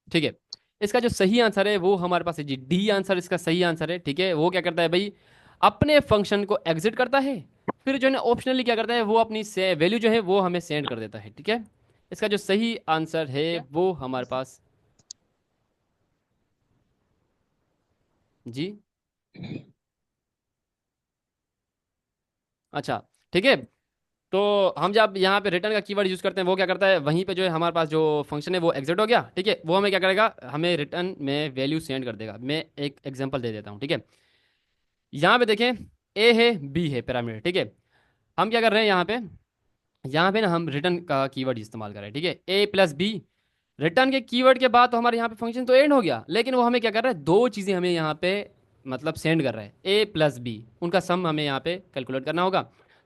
ठीक है, इसका जो सही आंसर है वो हमारे पास है जी, डी आंसर इसका सही आंसर है, ठीक है। वो क्या करता है भाई, अपने फंक्शन को एग्जिट करता है, फिर जो है ना ऑप्शनली क्या करता है, वो अपनी से वैल्यू जो है वो हमें सेंड कर देता है, ठीक है। इसका जो सही आंसर है वो हमारे पास, जी, अच्छा, ठीक है। तो हम जब यहाँ पे रिटर्न का कीवर्ड यूज करते हैं, वो क्या करता है, वहीं पे जो है हमारे पास जो फंक्शन है वो एग्जिट हो गया, ठीक है। वो हमें क्या करेगा, हमें रिटर्न में वैल्यू सेंड कर देगा। मैं एक एग्जांपल दे देता हूँ, ठीक है। यहाँ पे देखें, ए है, बी है, पैरामीटर, ठीक है। हम क्या कर रहे हैं यहाँ पे ना हम रिटर्न का कीवर्ड इस्तेमाल कर रहे हैं, ठीक है। ए प्लस बी, रिटर्न के कीवर्ड के बाद तो हमारे यहाँ पे फंक्शन तो एंड हो गया, लेकिन वो हमें क्या कर रहा है, दो चीज़ें हमें यहाँ पे मतलब सेंड कर रहा है, ए प्लस बी, उनका सम हमें यहाँ पे कैलकुलेट करना होगा।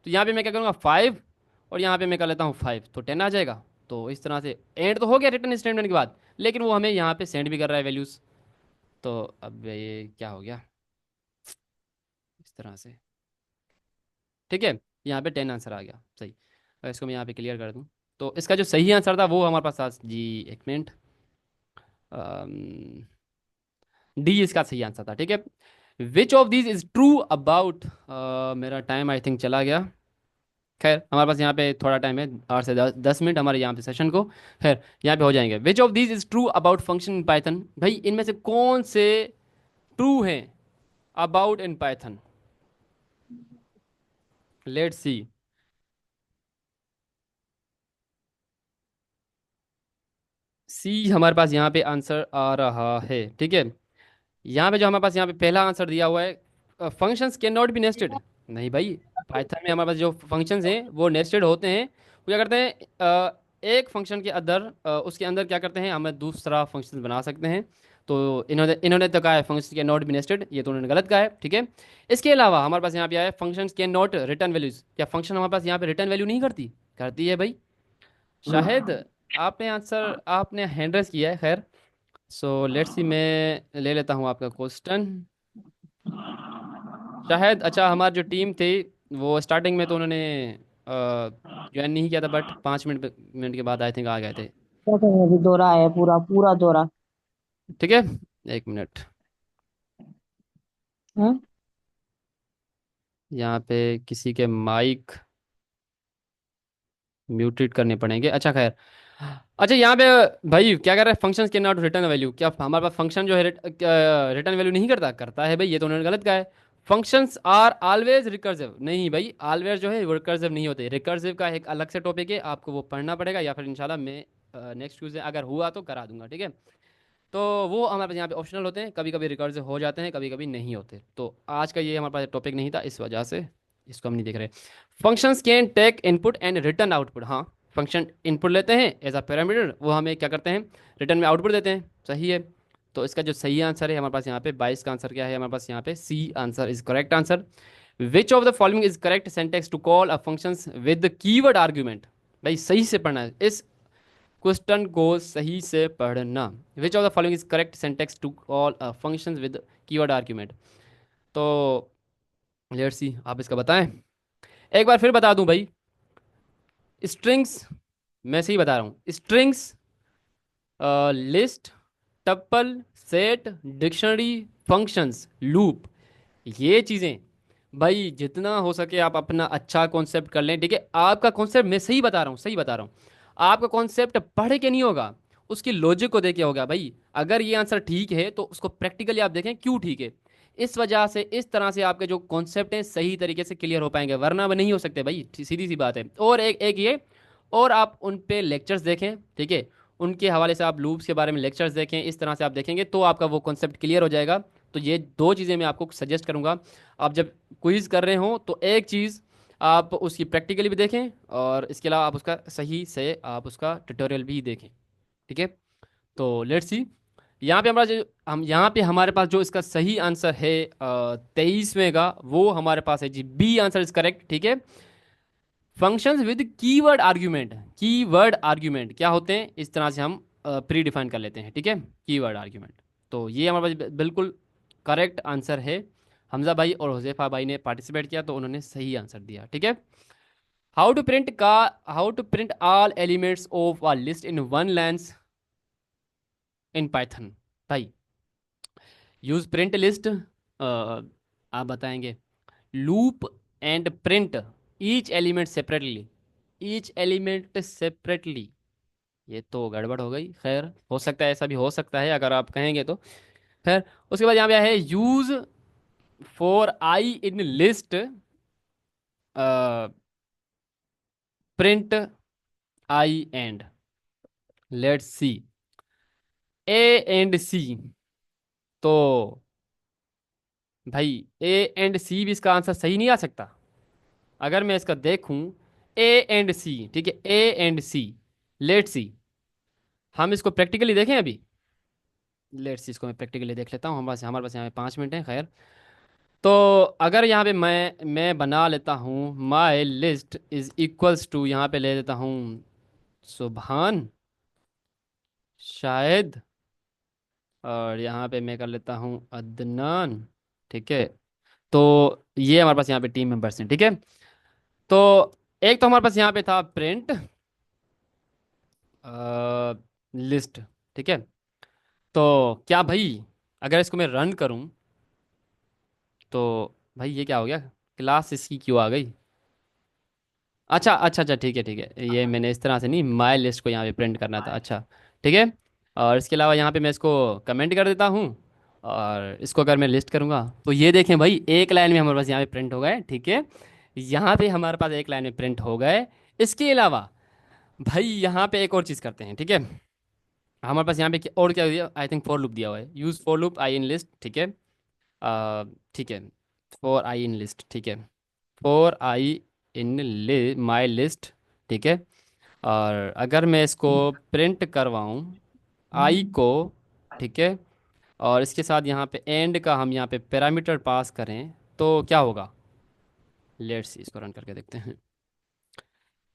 तो यहाँ पे मैं क्या करूँगा 5, और यहाँ पे मैं कर लेता हूँ 5, तो 10 आ जाएगा। तो इस तरह से एंड तो हो गया रिटर्न स्टेटमेंट के बाद, लेकिन वो हमें यहाँ पे सेंड भी कर रहा है वैल्यूज़। तो अब ये क्या हो गया, इस तरह से, ठीक है। यहाँ पे 10 आंसर आ गया सही। अगर इसको मैं यहाँ पे क्लियर कर दूँ, तो इसका जो सही आंसर था वो हमारे पास था जी, एक मिनट, डी इसका सही आंसर था, ठीक है। Which of these is true about, मेरा टाइम आई थिंक चला गया। खैर हमारे पास यहाँ पे थोड़ा टाइम है, 8 से 10 मिनट हमारे यहाँ पे सेशन को। खैर यहाँ पे हो जाएंगे। Which of these is true about function in Python, भाई इनमें से कौन से ट्रू हैं about in Python. Let's see, see हमारे पास यहाँ पे आंसर आ रहा है, ठीक है। यहाँ पे जो हमारे पास यहाँ पे पहला आंसर दिया हुआ है, functions can not be nested. नहीं भाई, पाइथन में हमारे पास जो फंक्शंस हैं वो नेस्टेड होते हैं। वो क्या करते हैं, एक फंक्शन के अंदर, उसके अंदर क्या करते हैं, हमें दूसरा फंक्शन बना सकते हैं। तो इन्होंने तो कहा है function can not be nested, ये तो उन्होंने गलत कहा है, ठीक है। इसके अलावा हमारे पास यहाँ पे आया है functions can not return values. क्या फंक्शन हमारे पास यहाँ पे रिटर्न वैल्यू नहीं करती? करती है भाई। शायद आपने आंसर, आपने हैंड रेस किया है, खैर। सो लेट्स सी, मैं ले लेता हूँ आपका क्वेश्चन। शायद, अच्छा, हमारी जो टीम थी वो स्टार्टिंग में तो उन्होंने ज्वाइन नहीं किया था, बट 5 मिनट मिनट के बाद आई थिंक आ गए थे। क्या करें, अभी दौरा है, पूरा पूरा दौरा। ठीक है, 1 मिनट। हम्म। यहाँ पे किसी के माइक म्यूटेड करने पड़ेंगे, अच्छा खैर। अच्छा, यहाँ पे भाई क्या कर रहा है, फंक्शंस के नॉट रिटर्न वैल्यू। क्या हमारे पास फंक्शन जो है रिटर्न वैल्यू नहीं करता? करता है भाई, ये तो उन्होंने गलत कहा है। Functions are always recursive. नहीं भाई, ऑलवेज जो है वो रिकर्सिव नहीं होते। रिकर्सिव का एक अलग से टॉपिक है, आपको वो पढ़ना पड़ेगा, या फिर इंशाल्लाह मैं नेक्स्ट ट्यूसडे अगर हुआ तो करा दूंगा, ठीक है। तो वो हमारे पास यहाँ पे ऑप्शनल होते हैं, कभी कभी रिकर्सिव हो जाते हैं, कभी कभी नहीं होते। तो आज का ये हमारे पास टॉपिक नहीं था, इस वजह से इसको हम नहीं देख रहे। Functions can take input and return output. हाँ, फंक्शन इनपुट लेते हैं एज अ पैरामीटर, वो हमें क्या करते हैं, रिटर्न में आउटपुट देते हैं, सही है। तो इसका जो सही आंसर है हमारे पास यहाँ पे 22 का आंसर क्या है, हमारे पास यहाँ पे C answer is correct answer. Which of the following is correct syntax to call a functions with keyword argument. भाई सही से पढ़ना है इस क्वेश्चन को, सही से पढ़ना। Which of the following is correct syntax to call a functions with keyword argument. तो लेट्स सी, आप इसका बताएं। एक बार फिर बता दूं भाई, स्ट्रिंग्स, मैं सही बता रहा हूँ, स्ट्रिंग्स, लिस्ट, टप्पल, सेट, डिक्शनरी, फंक्शंस, लूप, ये चीज़ें भाई जितना हो सके आप अपना अच्छा कॉन्सेप्ट कर लें, ठीक है। आपका कॉन्सेप्ट, मैं सही बता रहा हूँ, सही बता रहा हूँ, आपका कॉन्सेप्ट पढ़ के नहीं होगा, उसकी लॉजिक को देख के होगा भाई। अगर ये आंसर ठीक है तो उसको प्रैक्टिकली आप देखें क्यों ठीक है। इस वजह से, इस तरह से आपके जो कॉन्सेप्ट हैं सही तरीके से क्लियर हो पाएंगे, वरना वो नहीं हो सकते भाई, सीधी सी बात है। और एक एक ये, और आप उन पे लेक्चर्स देखें, ठीक है। उनके हवाले से आप लूप्स के बारे में लेक्चर्स देखें, इस तरह से आप देखेंगे तो आपका वो कॉन्सेप्ट क्लियर हो जाएगा। तो ये दो चीज़ें मैं आपको सजेस्ट करूंगा। आप जब क्विज कर रहे हो तो एक चीज़ आप उसकी प्रैक्टिकली भी देखें, और इसके अलावा आप उसका सही से आप उसका ट्यूटोरियल भी देखें, ठीक है। तो लेट्स सी, यहाँ पे हमारा जो, हम यहाँ पे हमारे पास जो इसका सही आंसर है 23वें का, वो हमारे पास है जी, बी आंसर इज करेक्ट, ठीक है। Functions with keyword argument. Keyword argument क्या होते हैं, इस तरह से हम प्री डिफाइन कर लेते हैं, ठीक है, कीवर्ड आर्ग्यूमेंट। तो ये हमारे पास बिल्कुल करेक्ट आंसर है। हमजा भाई और हुजैफा भाई ने पार्टिसिपेट किया तो उन्होंने सही आंसर दिया, ठीक है। हाउ टू प्रिंट का, how to print all elements of a list in one lines in Python. भाई यूज प्रिंट लिस्ट, आप बताएंगे, loop and print each element separately, each element separately. ये तो गड़बड़ हो गई, खैर हो सकता है, ऐसा भी हो सकता है अगर आप कहेंगे तो। खैर, उसके बाद यहाँ पे है use for i in list print i end, let's see, A and C. तो भाई ए एंड सी भी इसका आंसर सही नहीं आ सकता। अगर मैं इसका देखूं, ए एंड सी, ठीक है, ए एंड सी, लेट्स सी, हम इसको प्रैक्टिकली देखें अभी। लेट्स सी, इसको मैं प्रैक्टिकली देख लेता हूँ, हमारे पास यहाँ पे 5 मिनट है, खैर। तो अगर यहाँ पे मैं बना लेता हूँ my list is equals to, यहाँ पे ले लेता हूँ सुबहान, शायद, और यहाँ पे मैं कर लेता हूँ अदनान, ठीक है। तो ये हमारे पास यहाँ पे टीम मेंबर्स हैं, ठीक है। तो एक तो हमारे पास यहाँ पे था प्रिंट लिस्ट, ठीक है। तो क्या भाई, अगर इसको मैं रन करूँ तो भाई ये क्या हो गया, क्लास इसकी क्यों आ गई? अच्छा अच्छा अच्छा, ठीक है ठीक है, ये मैंने इस तरह से नहीं, माई लिस्ट को यहाँ पे प्रिंट करना था, अच्छा, ठीक है। और इसके अलावा यहाँ पे मैं इसको कमेंट कर देता हूँ, और इसको अगर मैं लिस्ट करूँगा तो ये देखें भाई, एक लाइन में हमारे पास यहाँ पे प्रिंट हो गए, ठीक है। यहाँ पे हमारे पास एक लाइन में प्रिंट हो गए। इसके अलावा भाई यहाँ पे एक और चीज़ करते हैं, ठीक है। हमारे पास यहाँ पे और क्या दिया, आई थिंक फॉर लूप दिया हुआ है, use for loop I in list, ठीक है। ठीक है, फॉर आई इन लिस्ट, ठीक है, for i in my list, ठीक है। और अगर मैं इसको प्रिंट करवाऊँ आई को, ठीक है, और इसके साथ यहाँ पे एंड का हम यहाँ पे पैरामीटर पास करें तो क्या होगा, लेट्स इसको रन करके देखते हैं।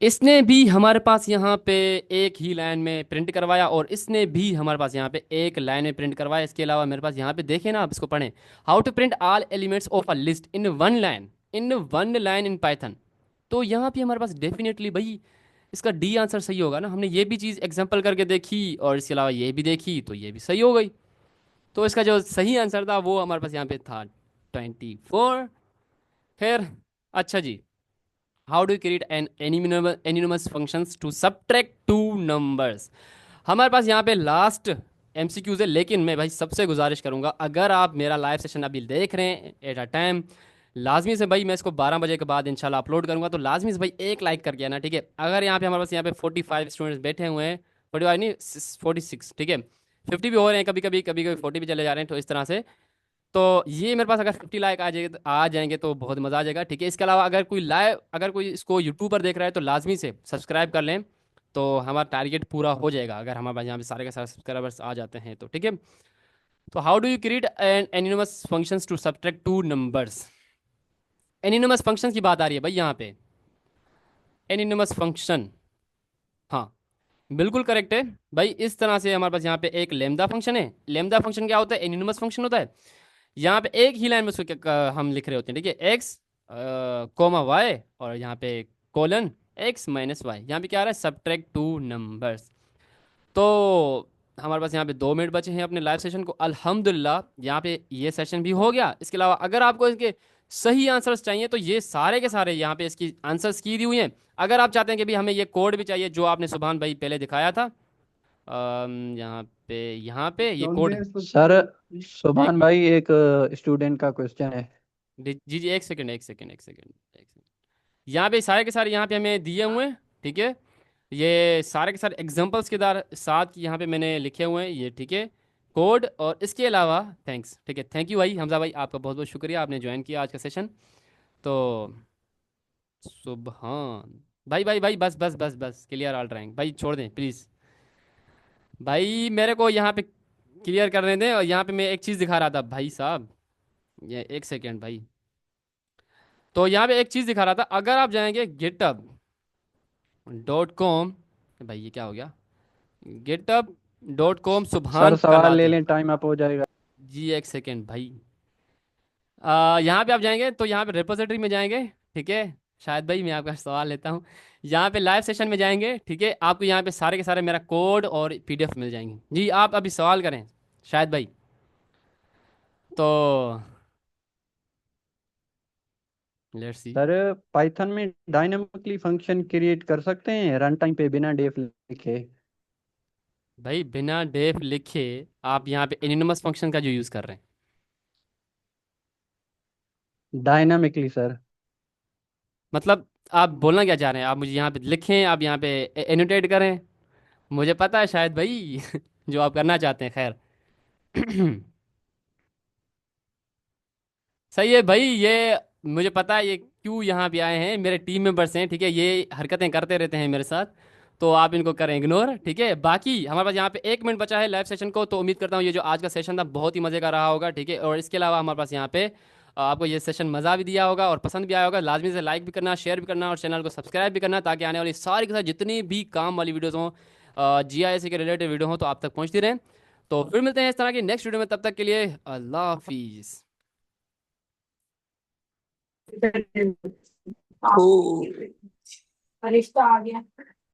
इसने भी हमारे पास यहाँ पे एक ही लाइन में प्रिंट करवाया, और इसने भी हमारे पास यहाँ पे एक लाइन में प्रिंट करवाया। इसके अलावा मेरे पास यहाँ पे देखें ना, आप इसको पढ़ें, how to print all elements of a list in one line in Python. तो यहाँ पे हमारे पास डेफिनेटली भाई इसका डी आंसर सही होगा ना। हमने ये भी चीज़ एग्जाम्पल करके देखी और इसके अलावा ये भी देखी, तो ये भी सही हो गई। तो इसका जो सही आंसर था वो हमारे पास यहाँ पे था 24। खैर, अच्छा जी, how do create an anonymous functions to subtract two numbers. हमारे पास यहाँ पे लास्ट एमसीक्यूज है, लेकिन मैं भाई सबसे गुजारिश करूंगा, अगर आप मेरा लाइव सेशन अभी देख रहे हैं एट अ टाइम, लाजमी से भाई मैं इसको 12 बजे के बाद इंशाल्लाह अपलोड करूंगा, तो लाजमी से भाई एक लाइक करके आना, ठीक है। अगर यहाँ पे हमारे पास यहाँ पे 45 स्टूडेंट्स बैठे हुए हैं, 45 नहीं 46, ठीक है, 50 भी हो रहे हैं, कभी कभी कभी कभी 40 भी चले जा रहे हैं, तो इस तरह से। तो ये मेरे पास अगर 50 लाइक आ जाएंगे तो बहुत मज़ा आ जाएगा, ठीक है। इसके अलावा अगर कोई इसको यूट्यूब पर देख रहा है तो लाजमी से सब्सक्राइब कर लें, तो हमारा टारगेट पूरा हो जाएगा अगर हमारे पास यहाँ पे सारे के सारे सब्सक्राइबर्स आ जाते हैं तो, ठीक है। तो how do you create an anonymous functions to subtract two numbers. Anonymous functions की बात आ रही है भाई यहाँ पे, एनिनमस फंक्शन, हाँ बिल्कुल करेक्ट है भाई। इस तरह से हमारे पास यहाँ पे एक लेमदा फंक्शन है। लेमदा फंक्शन क्या होता है, एनिनमस फंक्शन होता है। यहाँ पे एक ही लाइन में उसको हम लिख रहे होते हैं, ठीक है, एक्स कोमा वाई, और यहाँ पे कोलन एक्स माइनस वाई। यहाँ पे क्या आ रहा है, सब्ट्रैक्ट टू नंबर्स। तो हमारे पास यहाँ पे 2 मिनट बचे हैं अपने लाइव सेशन को, अल्हम्दुलिल्लाह यहाँ पे ये सेशन भी हो गया। इसके अलावा अगर आपको इसके सही आंसर्स चाहिए तो ये सारे के सारे यहाँ पे इसकी आंसर्स की दी हुई हैं। अगर आप चाहते हैं कि भी हमें ये कोड भी चाहिए जो आपने सुभान भाई पहले दिखाया था, यहाँ पे ये कोड, सर एक सुभान भाई एक स्टूडेंट का क्वेश्चन है। जी जी, एक सेकंड एक सेकंड एक सेकंड एक सेकंड। यहाँ पे सारे के सारे यहाँ पे हमें दिए हुए हैं, ठीक है। ये सारे के सारे एग्जांपल्स के साथ यहाँ पे मैंने लिखे हुए हैं ये, ठीक है, कोड। और इसके अलावा थैंक्स, ठीक है, थैंक यू भाई हमजा भाई, आपका बहुत बहुत शुक्रिया, आपने ज्वाइन किया आज का सेशन। तो सुबहान भाई भाई भाई, बस बस बस बस, क्लियर ऑल रैंक भाई, छोड़ दें प्लीज़ भाई, मेरे को यहाँ पे क्लियर करने दें। और यहाँ पे मैं एक चीज़ दिखा रहा था भाई साहब, ये एक सेकेंड भाई। तो यहाँ पे एक चीज़ दिखा रहा था, अगर आप जाएंगे github.com, भाई ये क्या हो गया, github.com सर सुभान सवाल ले कलाती। लें, टाइम अप हो जाएगा। जी एक सेकेंड भाई, यहाँ पे आप जाएंगे तो यहाँ पे रिपोजिटरी में जाएंगे, ठीक है। शायद भाई मैं आपका सवाल लेता हूँ, यहाँ पे लाइव सेशन में जाएंगे, ठीक है, आपको यहाँ पे सारे के सारे मेरा कोड और पीडीएफ मिल जाएंगे। जी आप अभी सवाल करें शायद भाई। तो लेट्स सी सर पाइथन में डायनामिकली फंक्शन क्रिएट कर सकते हैं रन टाइम पे बिना डेफ लिखे। भाई, बिना डेफ लिखे आप यहाँ पे एनिनमस फंक्शन का जो यूज़ कर रहे हैं, डायनामिकली सर। मतलब आप बोलना क्या चाह रहे हैं, आप मुझे यहाँ पे लिखें, आप यहाँ पे एनोटेट करें, मुझे पता है शायद भाई जो आप करना चाहते हैं, खैर सही है भाई। ये मुझे पता है ये क्यों यहाँ पे आए हैं, मेरे टीम मेंबर्स हैं, ठीक है, ये हरकतें करते रहते हैं मेरे साथ, तो आप इनको करें इग्नोर, ठीक है। बाकी हमारे पास यहाँ पे 1 मिनट बचा है लाइव सेशन को, तो उम्मीद करता हूँ ये जो आज का सेशन था बहुत ही मज़े का रहा होगा, ठीक है। और इसके अलावा हमारे पास यहाँ पे आपको ये सेशन मज़ा भी दिया होगा और पसंद भी आया होगा। लाजमी से लाइक भी करना, शेयर भी करना और चैनल को सब्सक्राइब भी करना, ताकि आने वाली सारी के साथ जितनी भी काम वाली वीडियोज़ हों, GIS के रिलेटेड वीडियो हों, तो आप तक पहुँचती रहें। तो फिर मिलते हैं इस तरह की नेक्स्ट वीडियो में, तब तक के लिए अल्लाह हाफिज़। ओ अरिश्ता आ गया।